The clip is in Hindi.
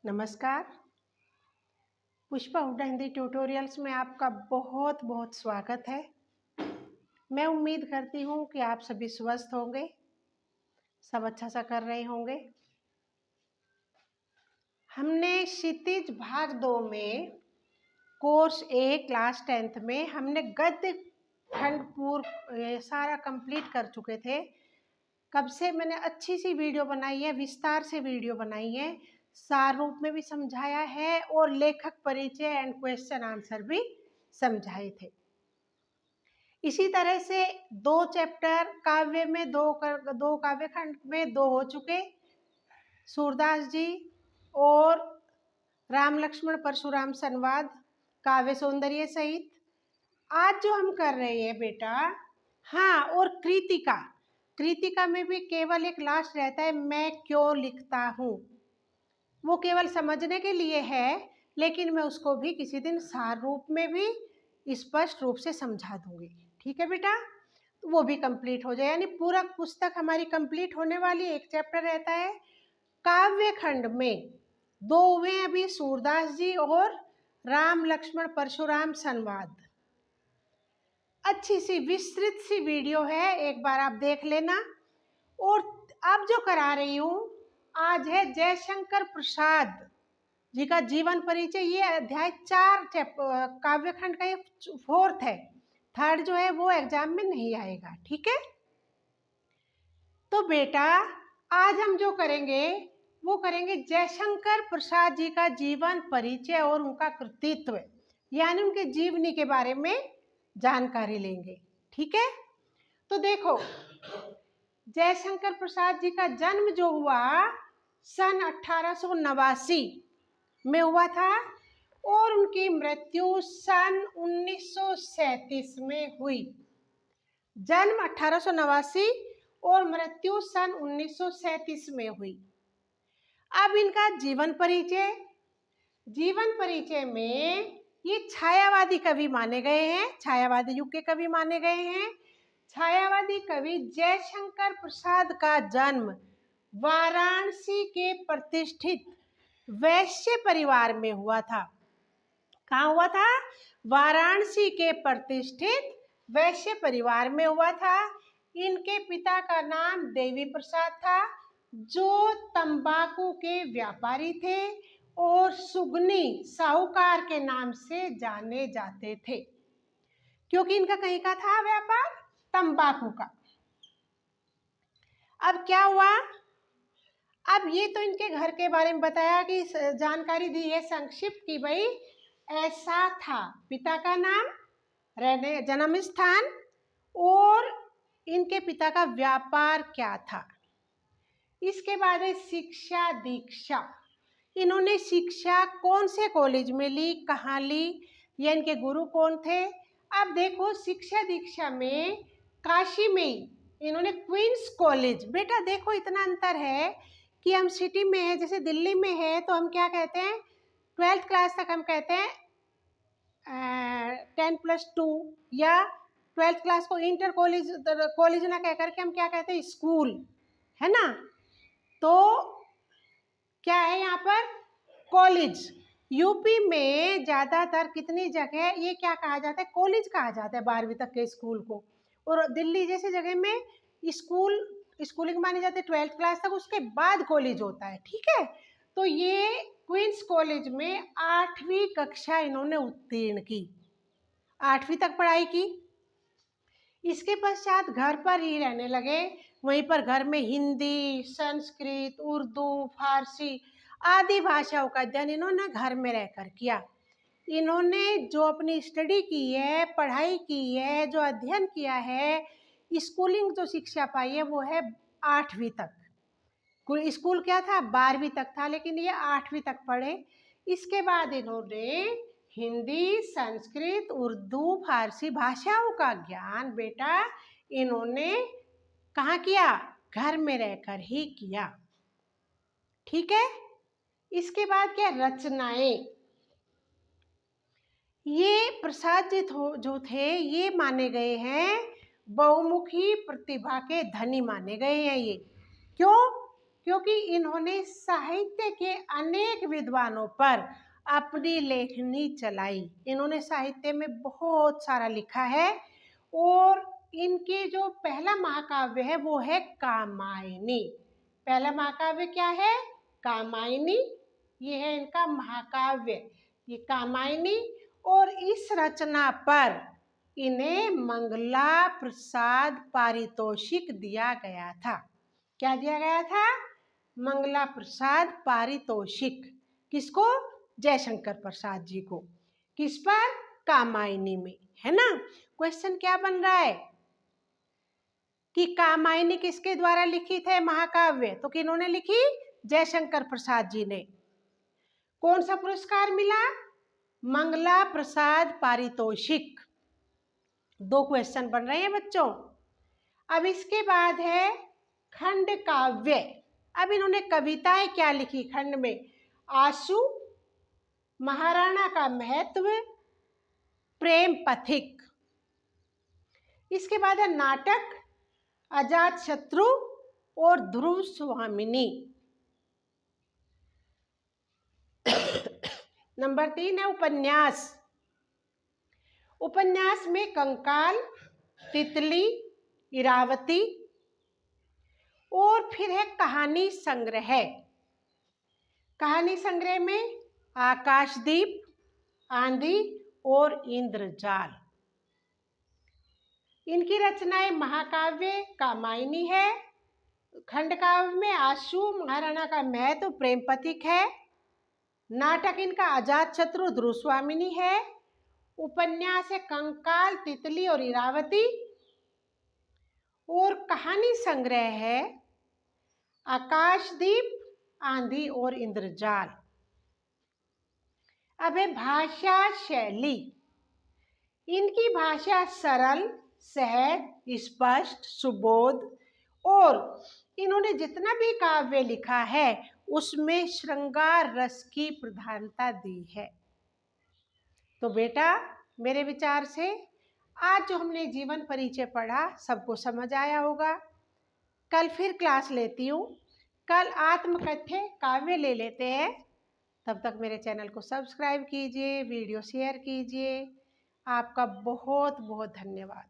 नमस्कार। पुष्पा हुड्डा हिंदी ट्यूटोरियल्स में आपका बहुत बहुत स्वागत है। मैं उम्मीद करती हूँ कि आप सभी स्वस्थ होंगे, सब अच्छा सा कर रहे होंगे। हमने क्षितिज भाग 2 में कोर्स ए क्लास 10th में हमने गद्य खंड पूर्व सारा कंप्लीट कर चुके थे। कब से मैंने अच्छी सी वीडियो बनाई है, विस्तार से वीडियो बनाई है, सार रूप में भी समझाया है और लेखक परिचय एंड क्वेश्चन आंसर भी समझाए थे। इसी तरह से 2 चैप्टर काव्य में दो काव्य खंड में 2 हो चुके, सूरदास जी और राम लक्ष्मण परशुराम संवाद काव्य सौंदर्य सहित। आज जो हम कर रहे हैं बेटा, हाँ, और कृतिका में भी केवल एक लास्ट रहता है, मैं क्यों लिखता हूँ। वो केवल समझने के लिए है, लेकिन मैं उसको भी किसी दिन सार रूप में भी स्पष्ट रूप से समझा दूंगी। ठीक है बेटा, तो वो भी कंप्लीट हो जाए, यानी पूरा पुस्तक हमारी कंप्लीट होने वाली। एक चैप्टर रहता है काव्य खंड में, 2 हुए अभी, सूरदास जी और राम लक्ष्मण परशुराम संवाद। अच्छी सी विस्तृत सी वीडियो है, एक बार आप देख लेना। और अब जो करा रही हूँ आज है जयशंकर प्रसाद जी का जीवन परिचय। ये अध्याय 4 काव्य खंड का ये 4th है, 3rd जो है वो एग्जाम में नहीं आएगा। ठीक है, तो बेटा आज हम जो करेंगे वो करेंगे जयशंकर प्रसाद जी का जीवन परिचय और उनका कृतित्व, यानी उनके जीवनी के बारे में जानकारी लेंगे। ठीक है, तो देखो, जयशंकर प्रसाद जी का जन्म जो हुआ सन 1889 में हुआ था और उनकी मृत्यु सन 1937 में हुई। जन्म 1889 और मृत्यु सन 1937 में हुई। अब इनका जीवन परिचय में ये छायावादी कवि माने गए हैं, छायावादी युग के कवि माने गए हैं। छायावादी कवि जयशंकर प्रसाद का जन्म वाराणसी के प्रतिष्ठित वैश्य परिवार में हुआ था। कहाँ हुआ था? वाराणसी के प्रतिष्ठित वैश्य परिवार में हुआ था। इनके पिता का नाम देवी प्रसाद था, जो तंबाकू के व्यापारी थे और सुगनी साहूकार के नाम से जाने जाते थे, क्योंकि इनका कहीं का था व्यापार, तंबाकू का। अब क्या हुआ, अब ये तो इनके घर के बारे में बताया कि जानकारी दी है संक्षिप्त की, भाई ऐसा था, पिता का नाम, रहने जन्म स्थान और इनके पिता का व्यापार क्या था। इसके बाद है शिक्षा दीक्षा। इन्होंने शिक्षा कौन से कॉलेज में ली, कहाँ ली, या इनके गुरु कौन थे। अब देखो, शिक्षा दीक्षा में काशी में इन्होंने क्वींस कॉलेज, बेटा देखो इतना अंतर है कि हम सिटी में है, जैसे दिल्ली में है तो हम क्या कहते हैं, 12th क्लास तक हम कहते हैं 10+2, या 12th क्लास को इंटर कॉलेज ना कह करके हम क्या कहते हैं, स्कूल, है ना। तो क्या है यहाँ पर, कॉलेज। यूपी में ज़्यादातर कितनी जगह ये क्या कहा जाता है, कॉलेज कहा जाता है 12वीं तक के स्कूल को। और दिल्ली जैसी जगह में स्कूलिंग मानी जाती है 12th क्लास तक, उसके बाद कॉलेज होता है। ठीक है, तो ये क्वींस कॉलेज में 8वीं कक्षा इन्होंने उत्तीर्ण की, 8वीं तक पढ़ाई की। इसके पश्चात घर पर ही रहने लगे, वहीं पर घर में हिंदी, संस्कृत, उर्दू, फारसी आदि भाषाओं का अध्ययन इन्होंने घर में रहकर किया। इन्होंने जो अपनी स्टडी की है, पढ़ाई की है, जो अध्ययन किया है, स्कूलिंग जो शिक्षा पाई है वो है 8वीं तक। स्कूल क्या था, 12वीं तक था, लेकिन ये 8वीं तक पढ़े। इसके बाद इन्होंने हिंदी, संस्कृत, उर्दू, फारसी भाषाओं का ज्ञान बेटा इन्होंने कहाँ किया, घर में रहकर ही किया। ठीक है, इसके बाद क्या, रचनाएं। ये प्रसाद जी जो थे ये माने गए हैं बहुमुखी प्रतिभा के धनी माने गए हैं। ये क्यों? क्योंकि इन्होंने साहित्य के अनेक विद्वानों पर अपनी लेखनी चलाई। इन्होंने साहित्य में बहुत सारा लिखा है और इनके जो पहला महाकाव्य है वो है कामायनी। पहला महाकाव्य क्या है? कामायनी। ये है इनका महाकाव्य, ये कामायनी। और इस रचना पर इन्हें मंगला प्रसाद पारितोषिक दिया गया था। क्या दिया गया था? मंगला प्रसाद पारितोषिक। किसको? जयशंकर प्रसाद जी को। किस पर? कामायनी में, है ना। क्वेश्चन क्या बन रहा है कि कामायनी किसके द्वारा लिखित है महाकाव्य? तो किन्होंने लिखी? जयशंकर प्रसाद जी ने। कौन सा पुरस्कार मिला? मंगला प्रसाद पारितोषिक। 2 क्वेश्चन बन रहे हैं बच्चों। अब इसके बाद है खंड काव्य। अब इन्होंने कविताएं क्या लिखी खंड में? आशु, महाराणा का महत्व, प्रेम पथिक। इसके बाद है नाटक, अजात शत्रु और ध्रुव स्वामिनी। नंबर 3 है उपन्यास। उपन्यास में कंकाल, तितली, इरावती। और फिर है कहानी संग्रह। कहानी संग्रह में आकाशदीप, आंधी और इंद्रजाल। इनकी रचनाएं महाकाव्य कामायनी है, खंड काव्य में आशु, महाराणा का महत्व, प्रेम पथिक है। नाटक इनका अजात शत्रु, ध्रुव स्वामिनी है। उपन्यास है कंकाल, तितली और इरावती। और कहानी संग्रह है आकाशदीप, आंधी और इंद्रजाल। अब है भाषा शैली। इनकी भाषा सरल, सहज, स्पष्ट, सुबोध। और इन्होंने जितना भी काव्य लिखा है उसमें श्रृंगार रस की प्रधानता दी है। तो बेटा मेरे विचार से आज जो हमने जीवन परिचय पढ़ा सबको समझ आया होगा। कल फिर क्लास लेती हूँ। कल आत्मकथ्य काव्य ले लेते हैं। तब तक मेरे चैनल को सब्सक्राइब कीजिए, वीडियो शेयर कीजिए। आपका बहुत बहुत धन्यवाद।